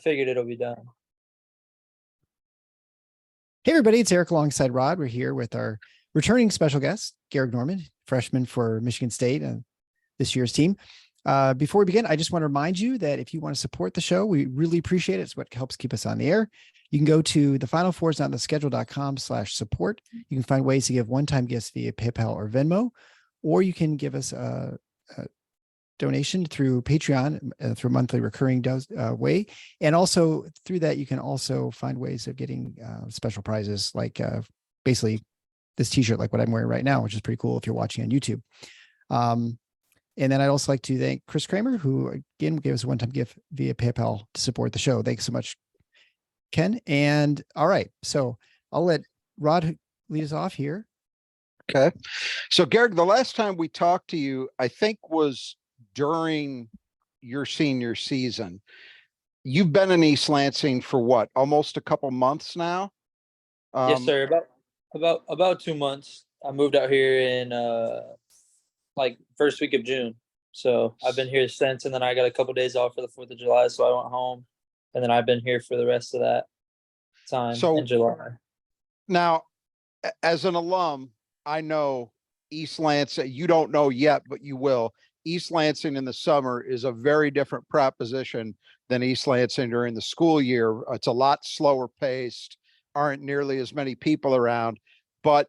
figured it'll be done. Hey, everybody, it's Eric alongside Rod. We're here with our returning special guest, Gehrig Normand, freshman for Michigan State and this year's team. Before we begin, I just want to remind you that if you want to support the show, we really appreciate it. It's what helps keep us on the air. You can go to the Final Fours on the schedule.com/support. You can find ways to give one-time gifts via PayPal or Venmo, or you can give us a donation through Patreon, through monthly recurring way. And also through that, you can also find ways of getting special prizes, like basically this t-shirt, like what I'm wearing right now, which is pretty cool if you're watching on YouTube. And then I'd also like to thank Chris Kramer, who again gave us a one-time gift via PayPal to support the show. Thanks so much, Ken. And all right, so I'll let Rod lead us off here. Okay. So Gehrig, the last time we talked to you, I think was during your senior season. You've been in East Lansing for what, almost a couple months now? Yes, sir. About 2 months. I moved out here in like first week of June. So I've been here since, and then I got a couple days off for the 4th of July, so I went home, and then I've been here for the rest of that time in July. Now, as an alum, I know East Lansing, you don't know yet, but you will. East Lansing in the summer is a very different proposition than East Lansing during the school year. It's a lot slower paced, aren't nearly as many people around. But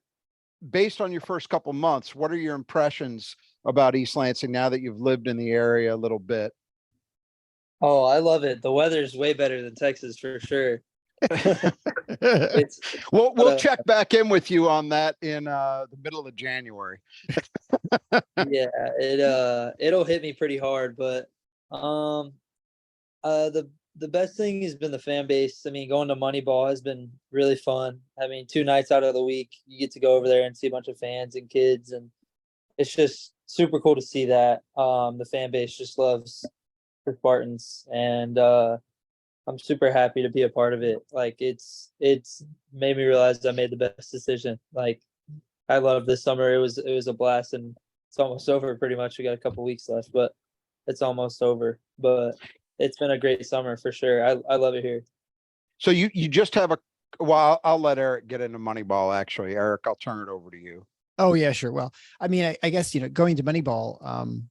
based on your first couple months, what are your impressions about East Lansing now that you've lived in the area a little bit? Oh, I love it. The weather's way better than Texas for sure. We'll check back in with you on that in the middle of January. Yeah, it'll hit me pretty hard, but the best thing has been the fan base. I mean, going to Moneyball has been really fun. I mean, 2 nights out of the week, you get to go over there and see a bunch of fans and kids, and it's just super cool to see that. The fan base just loves the Spartans, and I'm super happy to be a part of it. Like it's made me realize I made the best decision. Like I love this summer. It was a blast, and it's almost over pretty much. We got a couple weeks left, but it's almost over. But it's been a great summer for sure. I love it here. So you just have well, I'll let Eric get into Moneyball. Actually, Eric, I'll turn it over to you. Oh yeah, sure. Well, I mean, I guess, going to Moneyball,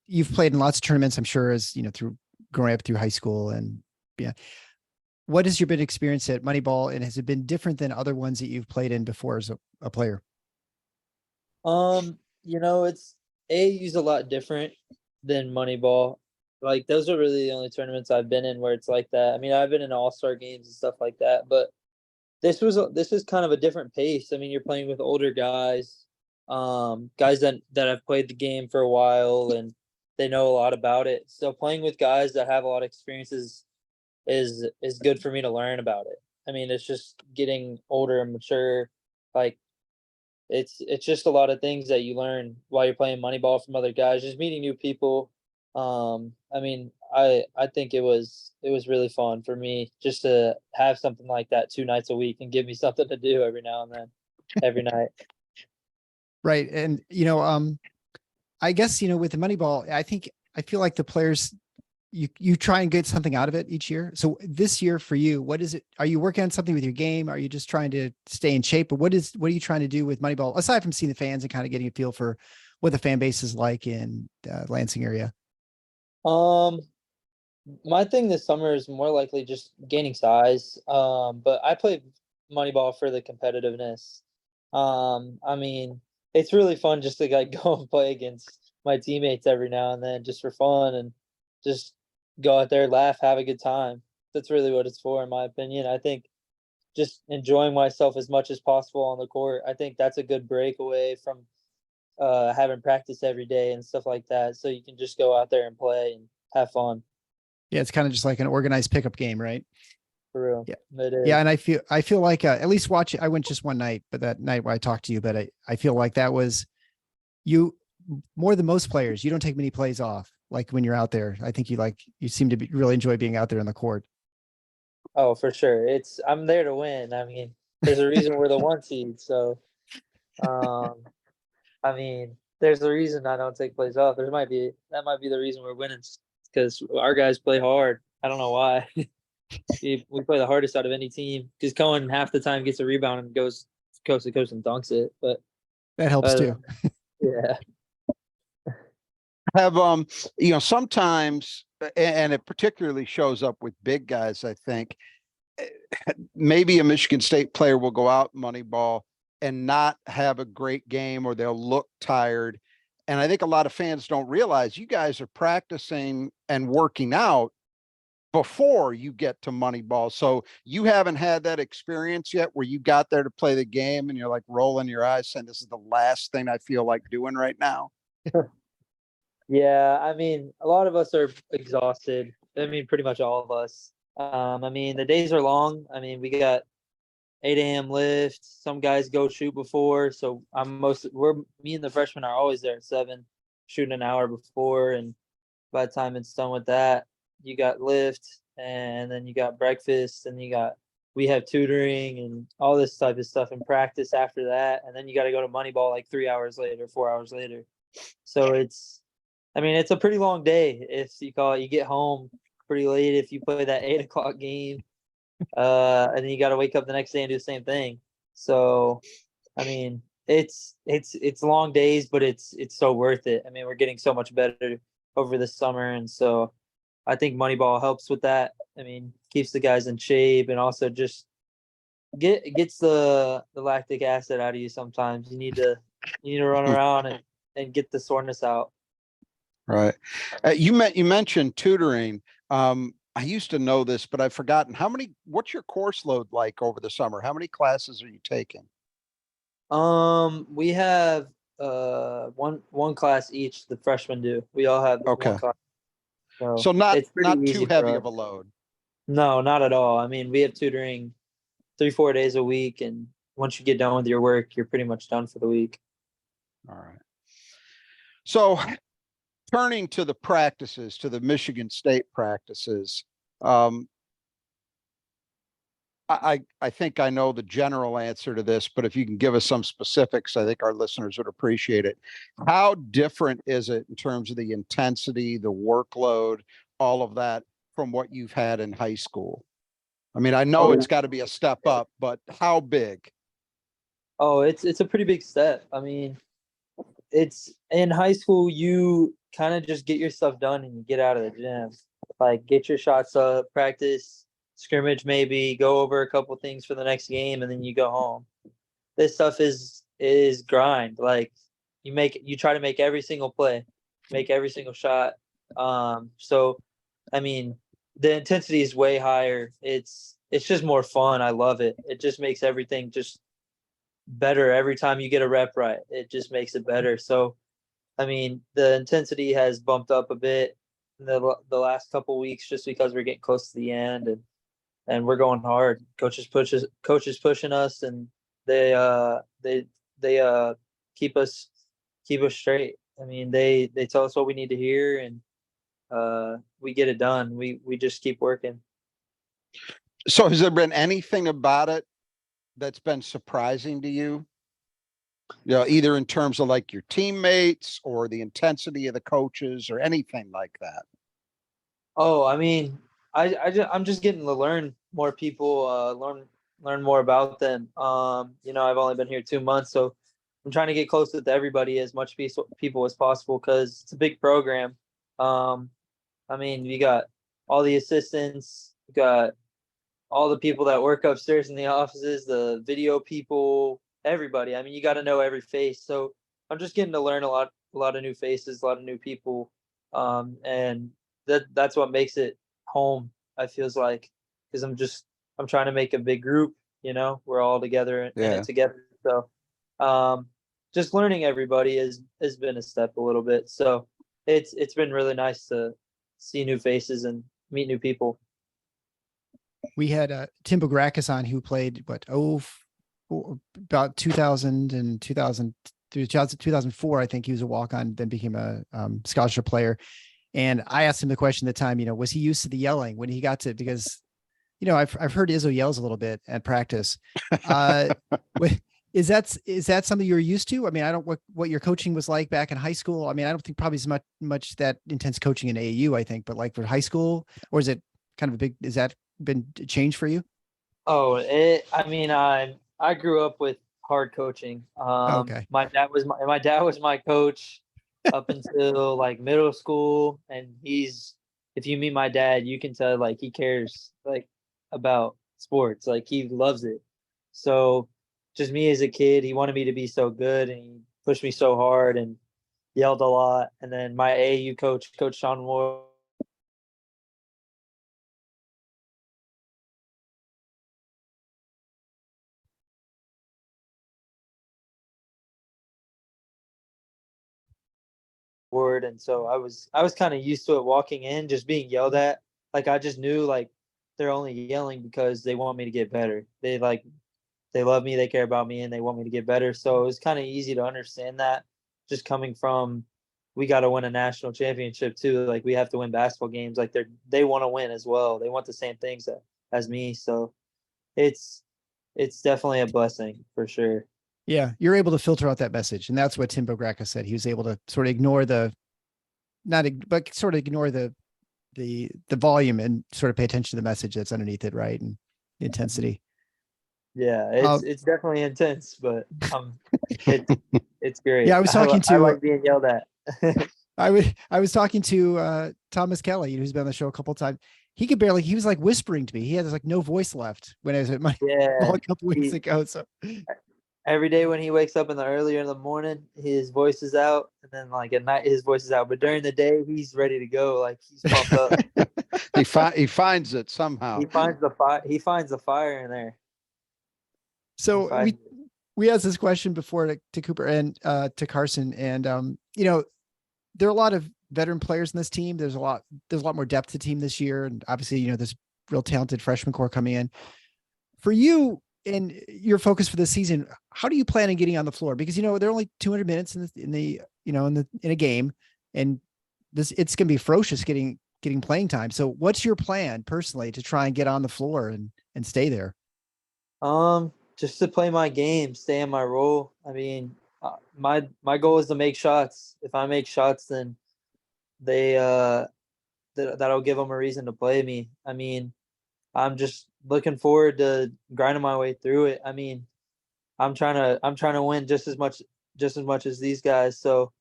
you've played in lots of tournaments, I'm sure, as through growing up through high school, and yeah. What has your been experience at Moneyball, and has it been different than other ones that you've played in before as a player? It's AAU's a lot different than Moneyball. Like those are really the only tournaments I've been in where it's like that. I mean, I've been in all-star games and stuff like that, but this is kind of a different pace. I mean, you're playing with older guys, guys that have played the game for a while and they know a lot about it. So playing with guys that have a lot of experiences is good for me to learn about it. I mean, it's just getting older and mature. Like it's just a lot of things that you learn while you're playing Moneyball from other guys, just meeting new people. I mean, I think it was really fun for me just to have something like that 2 nights a week and give me something to do every now and then, every night. Right. And, I guess, with the Moneyball, I feel like the players, you try and get something out of it each year. So this year for you, what is it? Are you working on something with your game? Are you just trying to stay in shape? But what are you trying to do with Moneyball, aside from seeing the fans and kind of getting a feel for what the fan base is like in the Lansing area? My thing this summer is more likely just gaining size. But I play Moneyball for the competitiveness. I mean, it's really fun just to go and play against my teammates every now and then, just for fun, and just go out there, laugh, have a good time. That's really what it's for, in my opinion. I think just enjoying myself as much as possible on the court. I think that's a good breakaway from having practice every day and stuff like that. So you can just go out there and play and have fun. Yeah, it's kind of just like an organized pickup game, right? For real. Yeah. It is. Yeah. And I feel like at least watching, I went just one night, but that night where I talked to you, but I feel like that was you more than most players. You don't take many plays off. Like when you're out there, I think you seem to really enjoy being out there on the court. Oh, for sure. I'm there to win. I mean, there's a reason we're the 1 seed. So, I mean, there's a reason I don't take plays off. That might be the reason we're winning, because our guys play hard. I don't know why. We play the hardest out of any team because Cohen half the time gets a rebound and goes coast to coast and dunks it. But That helps too. yeah, Have, sometimes, and it particularly shows up with big guys, I think, maybe a Michigan State player will go out Moneyball and not have a great game, or they'll look tired. And I think a lot of fans don't realize you guys are practicing and working out before you get to Moneyball. So you haven't had that experience yet where you got there to play the game and you're like rolling your eyes saying, this is the last thing I feel like doing right now. yeah. I mean, a lot of us are exhausted. I mean, pretty much all of us. I mean, the days are long. I mean, we got 8 a.m. lift. Some guys go shoot before. So me and the freshmen are always there at 7, shooting an hour before. And by the time it's done with that, you got lift, and then you got breakfast, and we have tutoring and all this type of stuff in practice after that. And then you got to go to Moneyball like 3 hours later, 4 hours later. So it's a pretty long day. If you call it, you get home pretty late if you play that 8 o'clock game. And then you got to wake up the next day and do the same thing. So, I mean, it's long days, but it's so worth it. I mean, we're getting so much better over the summer, and so I think Moneyball helps with that. I mean, keeps the guys in shape, and also just gets the lactic acid out of you. Sometimes you need to run around and get the soreness out. Right. You mentioned tutoring. I used to know this, but I've forgotten what's your course load like over the summer? How many classes are you taking? We have one class each. The freshmen do. We all have Okay. one class. So not it's pretty too easy for heavy us. of a load. No, not at all. I mean, we have tutoring 3-4 days a week, and once you get done with your work, you're pretty much done for the week. All right. So turning to the practices, to the Michigan State practices, I think I know the general answer to this, but if you can give us some specifics, I think our listeners would appreciate it. How different is it in terms of the intensity, the workload, all of that from what you've had in high school? I mean, I know it's got to be a step up, but how big? Oh, it's a pretty big step. I mean, it's in high school, you kind of just get your stuff done and you get out of the gym. Like, get your shots up, practice, scrimmage, maybe go over a couple things for the next game, and then you go home. This stuff is grind. Like, you try to make every single play, make every single shot. So I mean, the intensity is way higher. It's just more fun. I love it. It just makes everything just better every time you get a rep right. It just makes it better. So, I mean, the intensity has bumped up a bit in the last couple weeks just because we're getting close to the end, and we're going hard. Coaches pushing us, and they keep us straight. I mean, they tell us what we need to hear, and we get it done. We just keep working. So has there been anything about it that's been surprising to you? You know, either in terms of like your teammates or the intensity of the coaches or anything like that? Oh, I mean, I'm just getting to learn more people, learn more about them. I've only been here 2 months, so I'm trying to get close with everybody, as much people as possible, because it's a big program. I mean, you got all the assistants, you got all the people that work upstairs in the offices, the video people, everybody. I mean, you got to know every face. So I'm just getting to learn a lot of new faces, a lot of new people, and that's what makes it home. I feels like, because I'm trying to make a big group. We're all together in Yeah. it together. So, just learning everybody has been a step a little bit. So it's been really nice to see new faces and meet new people. We had Tim Bograkis on, who played about 2000 and 2004. I think he was a walk-on, then became a scholarship player. And I asked him the question at the time, was he used to the yelling when he got to, because, I've heard Izzo yells a little bit at practice. Is that something you're used to? I mean, I don't what your coaching was like back in high school. I mean, I don't think probably as much that intense coaching in AAU, I think, but like for high school, or is it kind of a big, is that been a change for you? Oh, I mean, I grew up with hard coaching. Okay. My dad was my coach up until like middle school, and if you meet my dad, you can tell like he cares like about sports, like he loves it. So just me as a kid, he wanted me to be so good, and he pushed me so hard and yelled a lot. And then my AAU coach, Coach Sean Moore, word, and so I was kind of used to it walking in, just being yelled at. Like I just knew like they're only yelling because they want me to get better. They love me, they care about me, and they want me to get better. So it was kind of easy to understand that, just coming from we got to win a national championship too. Like we have to win basketball games. Like they want to win as well. They want the same things as me. So it's it's definitely a blessing for sure. Yeah. You're able to filter out that message. And that's what Tim Bogracka said. He was able to sort of ignore but sort of ignore the volume and sort of pay attention to the message that's underneath it. Right. And the intensity. Yeah, Um, it's definitely intense, but it's it's great. yeah. I was talking I to, like being yelled at. I was talking to Thomas Kelly, who's been on the show a couple of times. He was like whispering to me. He had like no voice left when I was at my ball Yeah, a couple weeks he, ago. So every day when he wakes up in the earlier in the morning, his voice is out, and then like at night his voice is out. But during the day, he's ready to go. Like he's pumped up. He finds it somehow. He finds the fire in there. He so finds it. we asked this question before to Cooper and to Carson, and there are a lot of veteran players in this team. There's a lot more depth to the team this year, and obviously there's real talented freshman core coming in. For you and your focus for this season, how do you plan on getting on the floor? Because there are only 200 minutes in a game, and it's going to be ferocious getting playing time. So what's your plan personally to try and get on the floor and stay there? Just to play my game, stay in my role. I mean, my goal is to make shots. If I make shots, then they that'll give them a reason to play me. I mean, I'm just looking forward to grinding my way through it. I mean, I'm trying to win just as much as these guys. So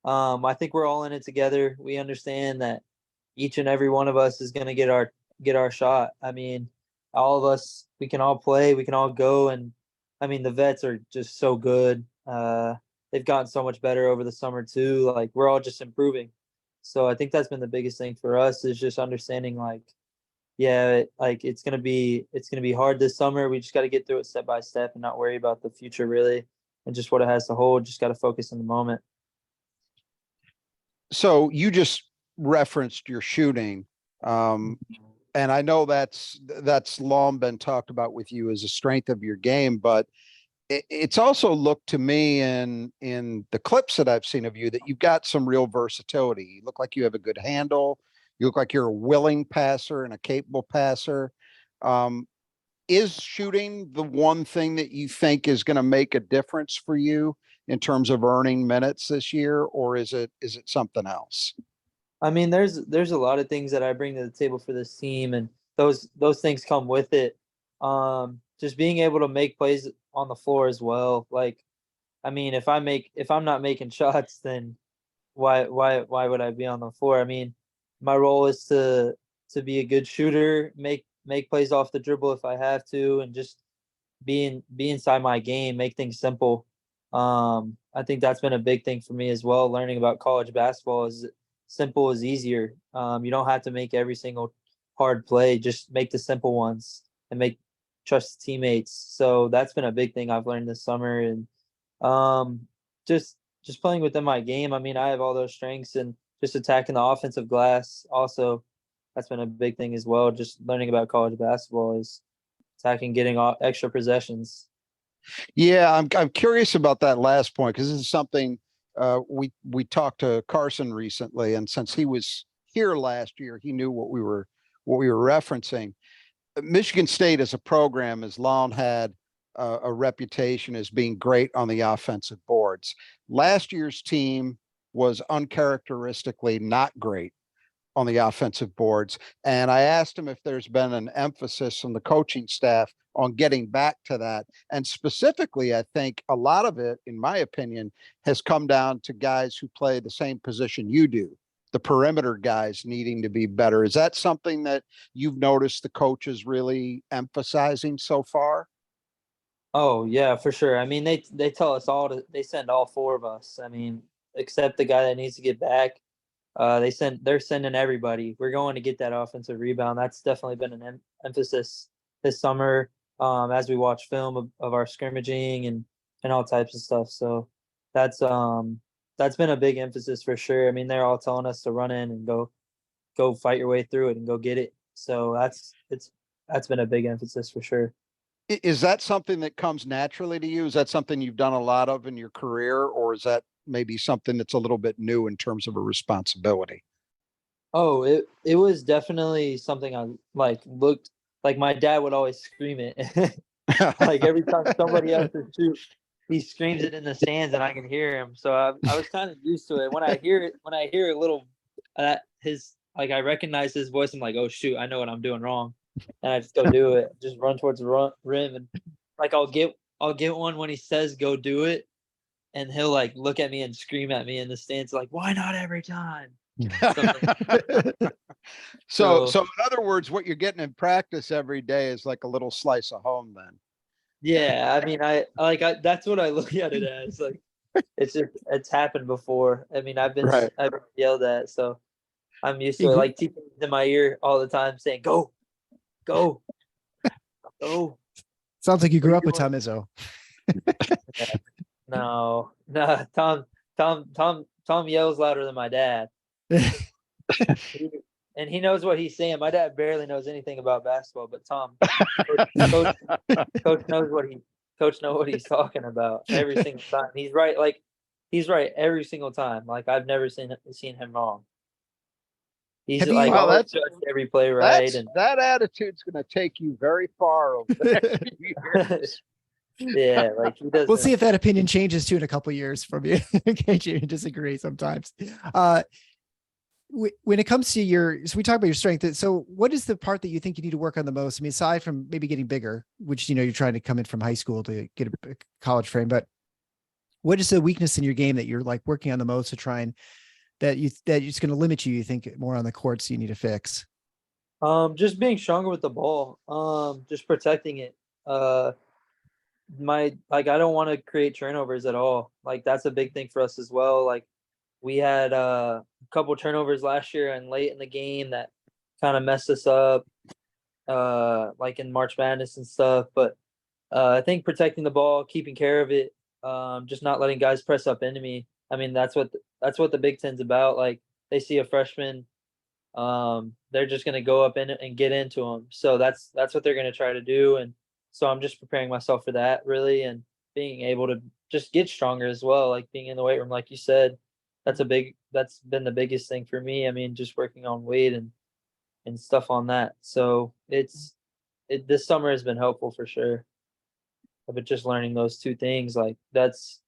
I think we're all in it together. We understand that each and every one of us is gonna get our shot. I mean, all of us, we can all play, we can all go, and I mean the vets are just so good. They've gotten so much better over the summer too. Like we're all just improving. So I think that's been the biggest thing for us is just understanding like, yeah, like it's gonna be hard this summer. We just got to get through it step by step and not worry about the future really, and just what it has to hold. Just got to focus on the moment. So you just referenced your shooting. And I know that's long been talked about with you as a strength of your game, but it's also looked to me in the clips that I've seen of you that you've got some real versatility. You look like you have a good handle. You look like you're a willing passer and a capable passer. Um, is shooting the one thing that you think is going to make a difference for you in terms of earning minutes this year, or is it something else? I mean, there's a lot of things that I bring to the table for this team, and those things come with it. Just being able to make plays on the floor as well. Like, I mean, if I'm not making shots, then why would I be on the floor? I mean, my role is to be a good shooter, make plays off the dribble if I have to, and just be inside my game, make things simple. I think that's been a big thing for me as well. Learning about college basketball is simple is easier. You don't have to make every single hard play. Just make the simple ones and trust teammates. So that's been a big thing I've learned this summer, and um, just playing within my game. I mean, I have all those strengths, and just attacking the offensive glass. Also, that's been a big thing as well. Just learning about college basketball is attacking, getting extra possessions. Yeah, I'm curious about that last point because this is something we talked to Carson recently, and since he was here last year, he knew what we were referencing. Michigan State as a program has long had a reputation as being great on the offensive boards. Last year's team was uncharacteristically not great on the offensive boards. And I asked him if there's been an emphasis from the coaching staff on getting back to that. And specifically, I think a lot of it, in my opinion, has come down to guys who play the same position you do, the perimeter guys needing to be better. Is that something that you've noticed the coaches really emphasizing so far? Oh yeah, for sure. I mean, they tell us all to they send all four of us. I mean, except the guy that needs to get back. They're sending everybody. We're going to get that offensive rebound. That's definitely been an emphasis this summer. As we watch film of our scrimmaging and all types of stuff. So that's been a big emphasis for sure. I mean, they're all telling us to run in and go fight your way through it and go get it. So that's been a big emphasis for sure. Is that something that comes naturally to you? Is that something you've done a lot of in your career, or is that maybe something that's a little bit new in terms of a responsibility? Oh, it was definitely something I like looked like my dad would always scream it. Like every time somebody else is shoot, he screams it in the stands and I can hear him. So I was kind of used to it. When I hear a little his like I recognize his voice, I'm like, oh shoot, I know what I'm doing wrong. And I just go do it. Just run towards the rim and like I'll get one when he says go do it and he'll like look at me and scream at me in the stands like, why not every time? So in other words, what you're getting in practice every day is like a little slice of home then. Yeah, I mean, that's what I look at it as. Like, it's happened before. I mean, Right. I've been yelled at, so I'm used You to it. grew- Like teaching in my ear all the time, saying, "Go, go, go." Sounds like you What are grew you up with doing? Tom Izzo. Yeah. No, no. Tom yells louder than my dad. He, and he knows what he's saying. My dad barely knows anything about basketball, but coach, coach knows what he coach know what he's talking about every single time. He's right, like he's right every single time. Like I've never seen him wrong. He's Have like you? Well, always judged every play right and that attitude's going to take you very far over the next few years. yeah, like he We'll see doesn't. if that opinion changes too in a couple years from you in case you disagree sometimes. When it comes to so we talk about your strength. So what is the part that you think you need to work on the most? I mean, aside from maybe getting bigger, which, you're trying to come in from high school to get a college frame, but what is the weakness in your game that you're like working on the most to try and that it's going to limit you, you think more on the courts you need to fix? Just being stronger with the ball. Just protecting it. Uh my like I don't want to create turnovers at all. Like that's a big thing for us as well. Like we had a couple turnovers last year and late in the game that kind of messed us up, like in March Madness and stuff. But I think protecting the ball, keeping care of it, just not letting guys press up into me. I mean, that's what the Big Ten's about. Like they see a freshman, they're just gonna go up in it and get into them. So that's what they're gonna try to do. And so I'm just preparing myself for that really, and being able to just get stronger as well. Like being in the weight room, like you said, that's been the biggest thing for me. I mean, just working on weight and stuff on that. So this summer has been helpful for sure. But just learning those two things, like that's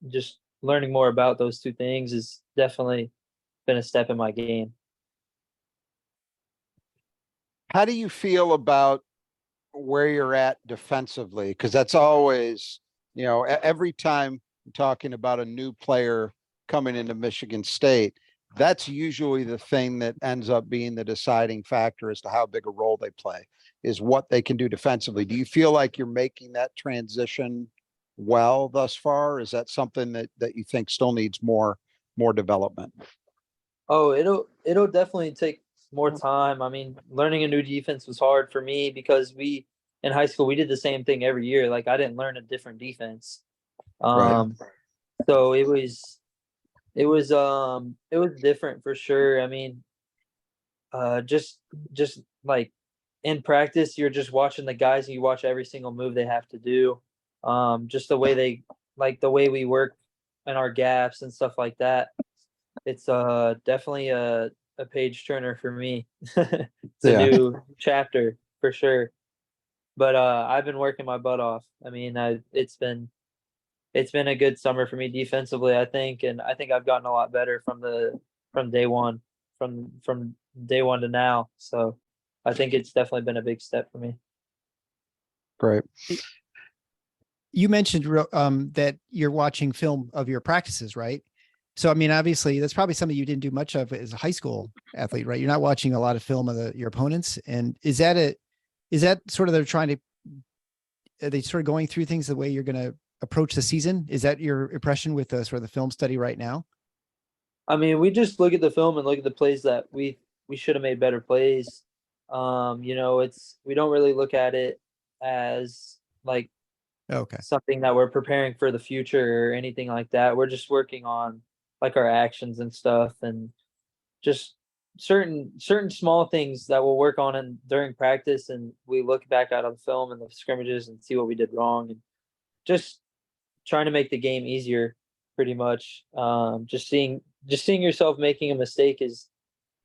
just learning more about those two things is definitely been a step in my game. How do you feel about where you're at defensively? Because that's always, every time I'm talking about a new player coming into Michigan State, that's usually the thing that ends up being the deciding factor as to how big a role they play, is what they can do defensively. Do you feel like you're making that transition well thus far? Is that something that you think still needs more development? Oh, it'll definitely take more time. I mean, learning a new defense was hard for me because we in high school we did the same thing every year. Like I didn't learn a different defense. Right. So it was different for sure. I mean, just like in practice, you're just watching the guys and you watch every single move they have to do. Just the way the way we work and our gaps and stuff like that. It's definitely a page turner for me. It's a Yeah. new chapter for sure. But I've been working my butt off. I mean, it's been a good summer for me defensively, I think, and I think I've gotten a lot better from day one. from day one to now. So I think it's definitely been a big step for me. Great. You mentioned that you're watching film of your practices, right? So, I mean, obviously that's probably something you didn't do much of as a high school athlete, right? You're not watching a lot of film of your opponents. And is that sort of, are they sort of going through things the way you're going to approach the season? Is that your impression with the sort of the film study right now? I mean, we just look at the film and look at the plays that we should have made better plays. We don't really look at it as like Okay. something that we're preparing for the future or anything like that. We're just working on like our actions and stuff, and just certain small things that we'll work on during practice, and we look back out on the film and the scrimmages and see what we did wrong, and just trying to make the game easier pretty much. Just seeing yourself making a mistake is,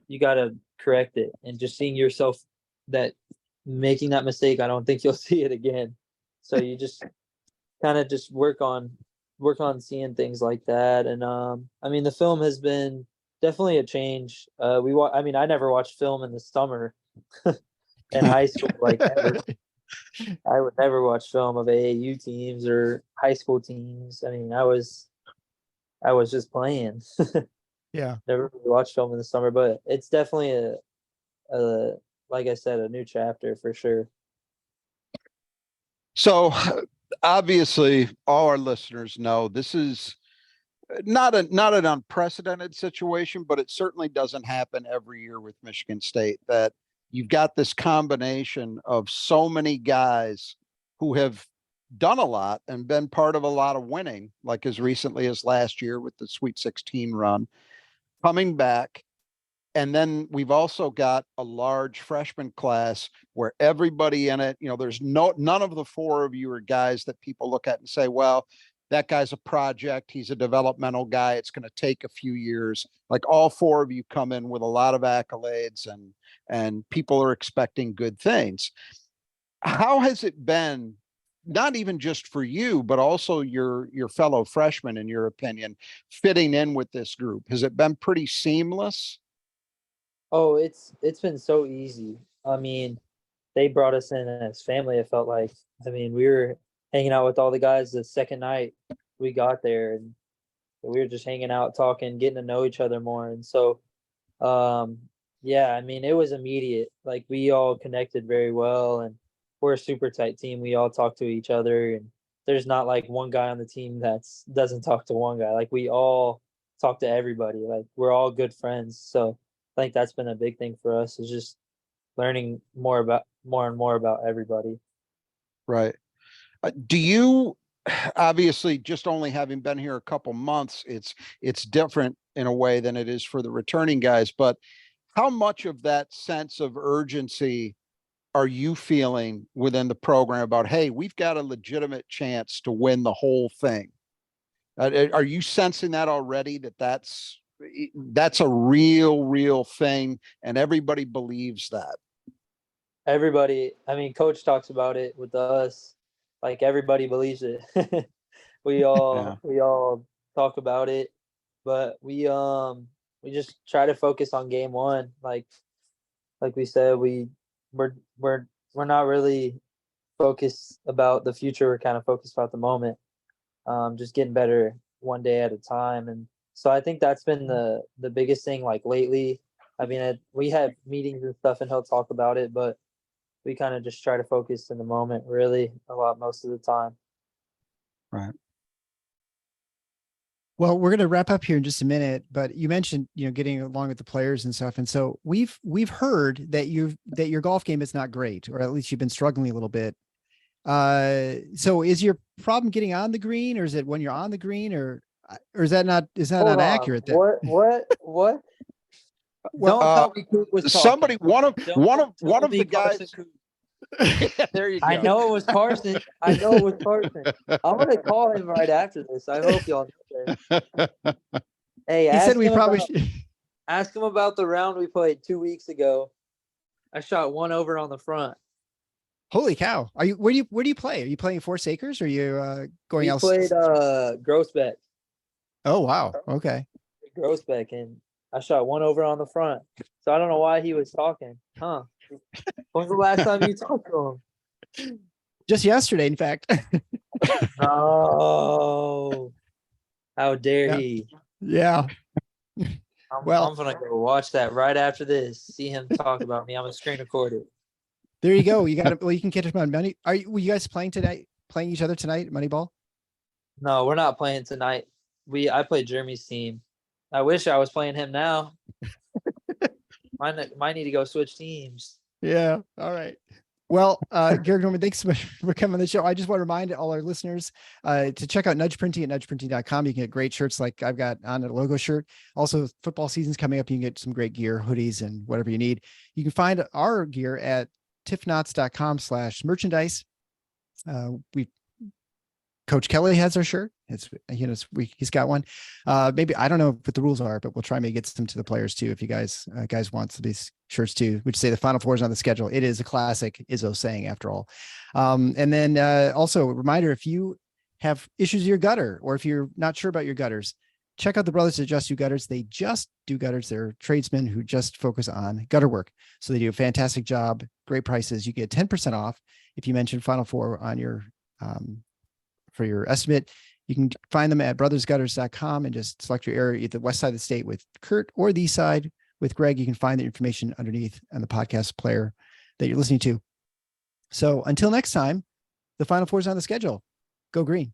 you got to correct it, and just seeing yourself that making that mistake, I don't think you'll see it again. So you just kind of just work on seeing things like that. And I mean, the film has been definitely a change. I mean, I never watched film in the summer in high school, like ever. I would never watch film of AAU teams or high school teams. I mean, I was just playing. Yeah. Never really watched film in the summer, but it's definitely a like I said, a new chapter for sure. So obviously all our listeners know this is not an unprecedented situation, but it certainly doesn't happen every year with Michigan State, that you've got this combination of so many guys who have done a lot and been part of a lot of winning, like as recently as last year with the Sweet 16 run, coming back. And then we've also got a large freshman class where everybody in it, there's none of the four of you are guys that people look at and say, well, that guy's a project. He's a developmental guy. It's going to take a few years. Like, all four of you come in with a lot of accolades, and people are expecting good things. How has it been, not even just for you, but also your fellow freshmen, in your opinion, fitting in with this group? Has it been pretty seamless? Oh, it's been so easy. I mean, they brought us in as family, it felt like. I mean, we were hanging out with all the guys the second night we got there, and we were just hanging out, talking, getting to know each other more. And so, yeah, I mean, it was immediate. Like, we all connected very well, and we're a super tight team. We all talk to each other, and there's not like one guy on the team doesn't talk to one guy. Like, we all talk to everybody. Like, we're all good friends. So I think that's been a big thing for us, is just learning more and more about everybody. Right. Do you, obviously, just only having been here a couple months, it's different in a way than it is for the returning guys, but how much of that sense of urgency are you feeling within the program about, hey, we've got a legitimate chance to win the whole thing? Are you sensing that already, that's a real thing, and everybody believes that? Everybody, I mean, coach talks about it with us. Like, everybody believes it. we Yeah. all talk about it, but we just try to focus on game one. Like we said, we're not really focused about the future. We're kind of focused about the moment. Just getting better one day at a time. And so I think that's been the biggest thing, like, lately. I mean, we have meetings and stuff, and he'll talk about it, but we kind of just try to focus in the moment, really, a lot, most of the time. Right. Well, we're going to wrap up here in just a minute, but you mentioned, getting along with the players and stuff. And so we've heard that your golf game is not great, or at least you've been struggling a little bit. So is your problem getting on the green, or is it when you're on the green, or is that not Hold on. accurate? What? Well, Don't tell me Coop was talking. somebody, one of the guys. There you go. I know it was Carson. I'm gonna call him right after this. I hope y'all know that. Hey, He said we probably should. Ask him about the round we played 2 weeks ago. I shot one over on the front. Holy cow! Where do you play? Are you playing Four Acres, or are you going else? We played Grossbeck. Oh wow! Okay. Grossbeck, and I shot one over on the front. So I don't know why he was talking. Huh? When was the last time you talked to him? Just yesterday, in fact. No. How dare Yeah. he? Yeah. Well- I'm gonna go watch that right after this. See him talk about me. I'm gonna screen record it. There you go. You got it. Well, you can catch up on money. Were you guys playing tonight? Playing each other tonight, Moneyball? No, we're not playing tonight. I played Jeremy's team. I wish I was playing him now. Might need to go switch teams. Yeah. All right. Well, Gehrig Normand, thanks so much for coming on the show. I just want to remind all our listeners to check out Nudge Printing at nudgeprinting.com. You can get great shirts like I've got on a logo shirt. Also, football season's coming up. You can get some great gear, hoodies, and whatever you need. You can find our gear at tiffknots.com/merchandise. Coach Kelly has our shirt. He's got one. Maybe I don't know what the rules are, but we'll try maybe get some to the players too. If you guys want these shirts too, which say the Final Four is on the schedule. It is a classic Izzo saying after all. And then also a reminder, if you have issues with your gutter, or if you're not sure about your gutters, check out the Brothers That Just Do Gutters. They just do gutters. They're tradesmen who just focus on gutter work. So they do a fantastic job, great prices. You get 10% off if you mention Final Four on your for your estimate. You can find them at brothersgutters.com and just select your area, either the west side of the state with Kurt or the east side with Greg. You can find the information underneath on the podcast player that you're listening to. So until next time, the Final Four is on the schedule. Go green.